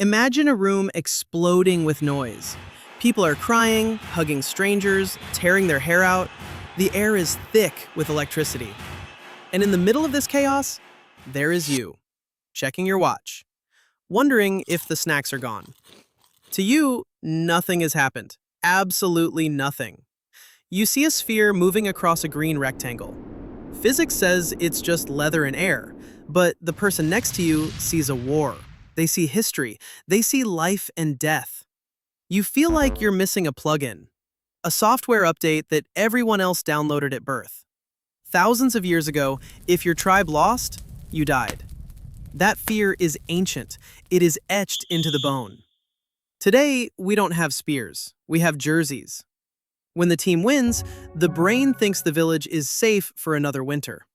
Imagine a room exploding with noise. People are crying, hugging strangers, tearing their hair out. The air is thick with electricity. And in the middle of this chaos, there is you, checking your watch, wondering if the snacks are gone. To you, nothing has happened. Absolutely nothing. You see a sphere moving across a green rectangle. Physics says it's just leather and air, but the person next to you sees a war. They see history. They see life and death. You feel like you're missing a plugin, a software update that everyone else downloaded at birth. Thousands of years ago, if your tribe lost, you died. That fear is ancient. It is etched into the bone. Today, we don't have spears. We have jerseys. When the team wins, the brain thinks the village is safe for another winter.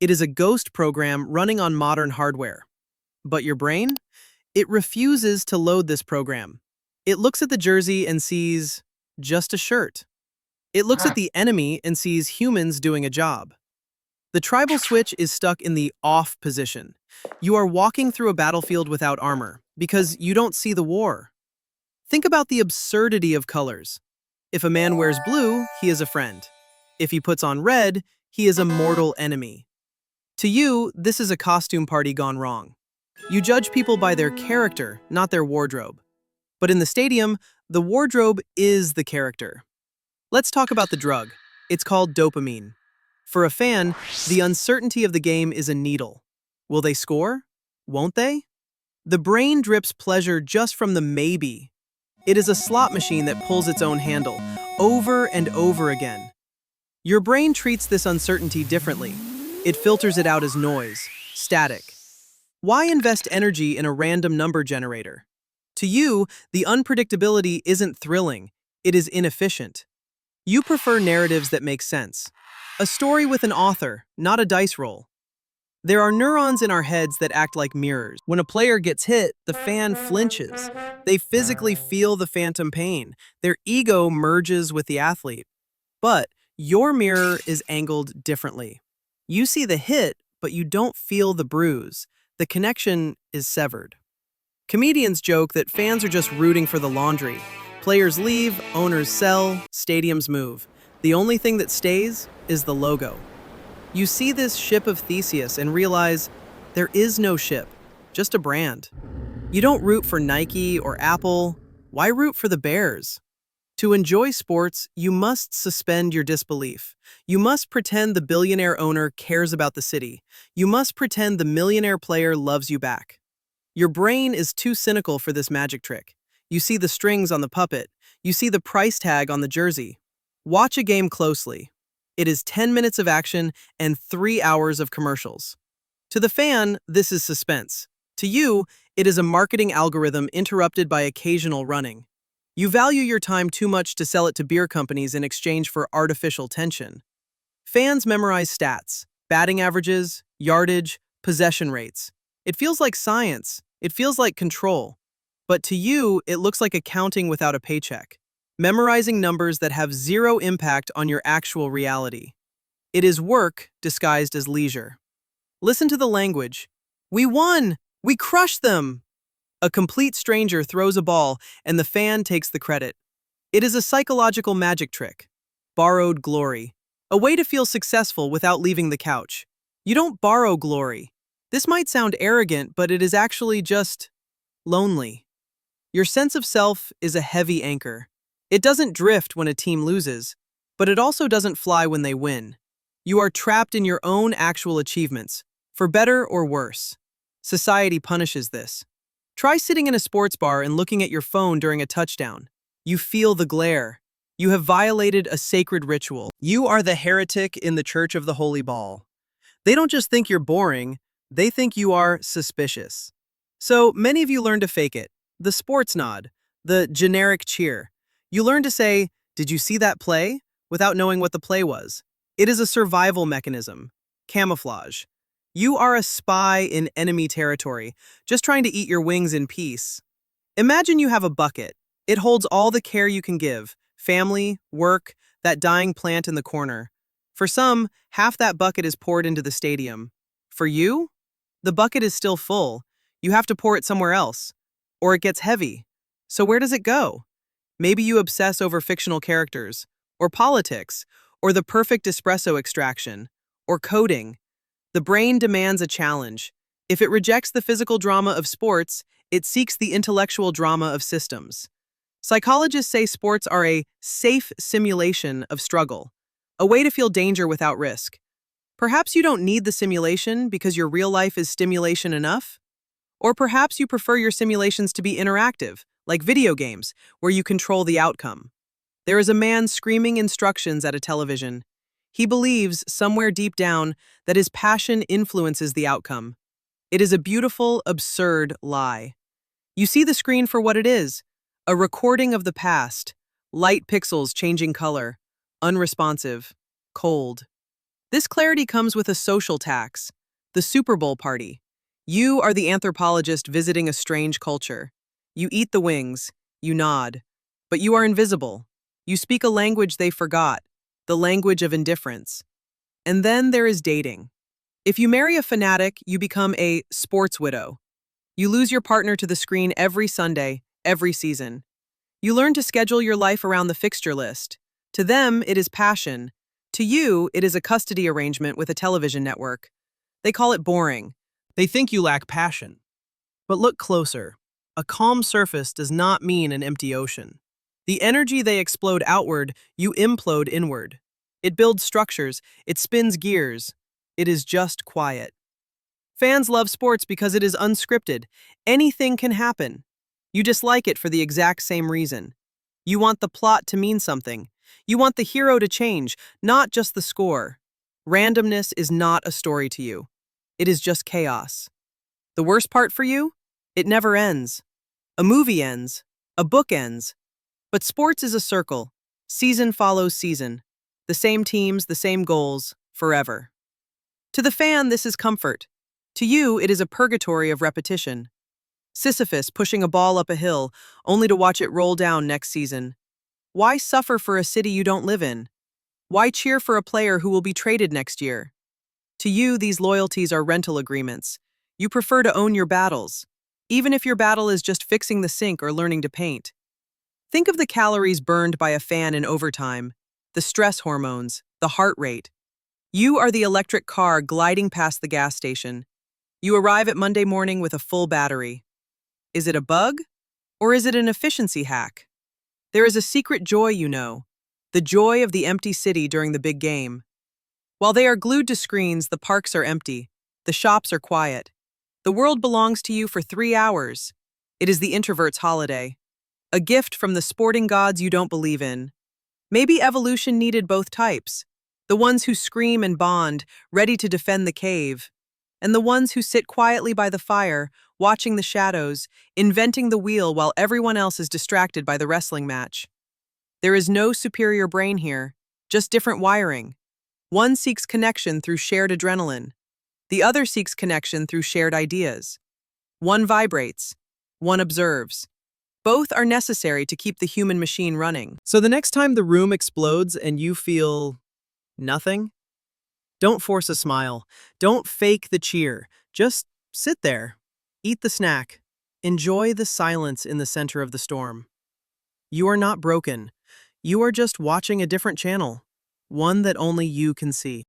It is a ghost program running on modern hardware. But your brain? It refuses to load this program. It looks at the jersey and sees just a shirt. It looks at the enemy and sees humans doing a job. The tribal switch is stuck in the off position. You are walking through a battlefield without armor because you don't see the war. Think about the absurdity of colors. If a man wears blue, he is a friend. If he puts on red, he is a mortal enemy. To you, this is a costume party gone wrong. You judge people by their character, not their wardrobe. But in the stadium, the wardrobe is the character. Let's talk about the drug. It's called dopamine. For a fan, the uncertainty of the game is a needle. Will they score? Won't they? The brain drips pleasure just from the maybe. It is a slot machine that pulls its own handle, over and over again. Your brain treats this uncertainty differently. It filters it out as noise, static. Why invest energy in a random number generator? To you, the unpredictability isn't thrilling, it is inefficient. You prefer narratives that make sense. A story with an author, not a dice roll. There are neurons in our heads that act like mirrors. When a player gets hit, the fan flinches. They physically feel the phantom pain. Their ego merges with the athlete. But your mirror is angled differently. You see the hit, but you don't feel the bruise. The connection is severed. Comedians joke that fans are just rooting for the laundry. Players leave, owners sell, stadiums move. The only thing that stays is the logo. You see this ship of Theseus and realize there is no ship, just a brand. You don't root for Nike or Apple. Why root for the Bears? To enjoy sports, you must suspend your disbelief. You must pretend the billionaire owner cares about the city. You must pretend the millionaire player loves you back. Your brain is too cynical for this magic trick. You see the strings on the puppet. You see the price tag on the jersey. Watch a game closely. It is 10 minutes of action and 3 hours of commercials. To the fan, this is suspense. To you, it is a marketing algorithm interrupted by occasional running. You value your time too much to sell it to beer companies in exchange for artificial tension. Fans memorize stats, batting averages, yardage, possession rates. It feels like science. It feels like control. But to you, it looks like accounting without a paycheck. Memorizing numbers that have zero impact on your actual reality. It is work disguised as leisure. Listen to the language. We won! We crushed them! A complete stranger throws a ball and the fan takes the credit. It is a psychological magic trick. Borrowed glory. A way to feel successful without leaving the couch. You don't borrow glory. This might sound arrogant, but it is actually just lonely. Your sense of self is a heavy anchor. It doesn't drift when a team loses, but it also doesn't fly when they win. You are trapped in your own actual achievements, for better or worse. Society punishes this. Try sitting in a sports bar and looking at your phone during a touchdown. You feel the glare. You have violated a sacred ritual. You are the heretic in the Church of the Holy Ball. They don't just think you're boring, they think you are suspicious. So many of you learn to fake it. The sports nod, the generic cheer. You learn to say, "Did you see that play?" without knowing what the play was. It is a survival mechanism. Camouflage. You are a spy in enemy territory, just trying to eat your wings in peace. Imagine you have a bucket. It holds all the care you can give, family, work, that dying plant in the corner. For some, half that bucket is poured into the stadium. For you, the bucket is still full. You have to pour it somewhere else. Or it gets heavy. So where does it go? Maybe you obsess over fictional characters, or politics, or the perfect espresso extraction, or coding. The brain demands a challenge. If it rejects the physical drama of sports, it seeks the intellectual drama of systems. Psychologists say sports are a safe simulation of struggle, a way to feel danger without risk. Perhaps you don't need the simulation because your real life is stimulation enough? Or perhaps you prefer your simulations to be interactive, like video games, where you control the outcome. There is a man screaming instructions at a television. He believes, somewhere deep down, that his passion influences the outcome. It is a beautiful, absurd lie. You see the screen for what it is, a recording of the past, light pixels changing color, unresponsive, cold. This clarity comes with a social tax, the Super Bowl party. You are the anthropologist visiting a strange culture. You eat the wings, you nod, but you are invisible. You speak a language they forgot, the language of indifference. And then there is dating. If you marry a fanatic, you become a sports widow. You lose your partner to the screen every Sunday, every season. You learn to schedule your life around the fixture list. To them, it is passion. To you, it is a custody arrangement with a television network. They call it boring. They think you lack passion. But look closer. A calm surface does not mean an empty ocean. The energy they explode outward, you implode inward. It builds structures, it spins gears. It is just quiet. Fans love sports because it is unscripted. Anything can happen. You dislike it for the exact same reason. You want the plot to mean something. You want the hero to change, not just the score. Randomness is not a story to you. It is just chaos. The worst part for you? It never ends. A movie ends. A book ends. But sports is a circle. Season follows season. The same teams, the same goals, forever. To the fan, this is comfort. To you, it is a purgatory of repetition. Sisyphus pushing a ball up a hill, only to watch it roll down next season. Why suffer for a city you don't live in? Why cheer for a player who will be traded next year? To you, these loyalties are rental agreements. You prefer to own your battles, even if your battle is just fixing the sink or learning to paint. Think of the calories burned by a fan in overtime, the stress hormones, the heart rate. You are the electric car gliding past the gas station. You arrive at Monday morning with a full battery. Is it a bug? Or is it an efficiency hack? There is a secret joy you know, the joy of the empty city during the big game. While they are glued to screens, the parks are empty, the shops are quiet. The world belongs to you for 3 hours. It is the introvert's holiday. A gift from the sporting gods you don't believe in. Maybe evolution needed both types. The ones who scream and bond, ready to defend the cave. And the ones who sit quietly by the fire, watching the shadows, inventing the wheel while everyone else is distracted by the wrestling match. There is no superior brain here, just different wiring. One seeks connection through shared adrenaline. The other seeks connection through shared ideas. One vibrates, one observes. Both are necessary to keep the human machine running. So the next time the room explodes and you feel nothing, don't force a smile. Don't fake the cheer. Just sit there. Eat the snack. Enjoy the silence in the center of the storm. You are not broken. You are just watching a different channel, one that only you can see.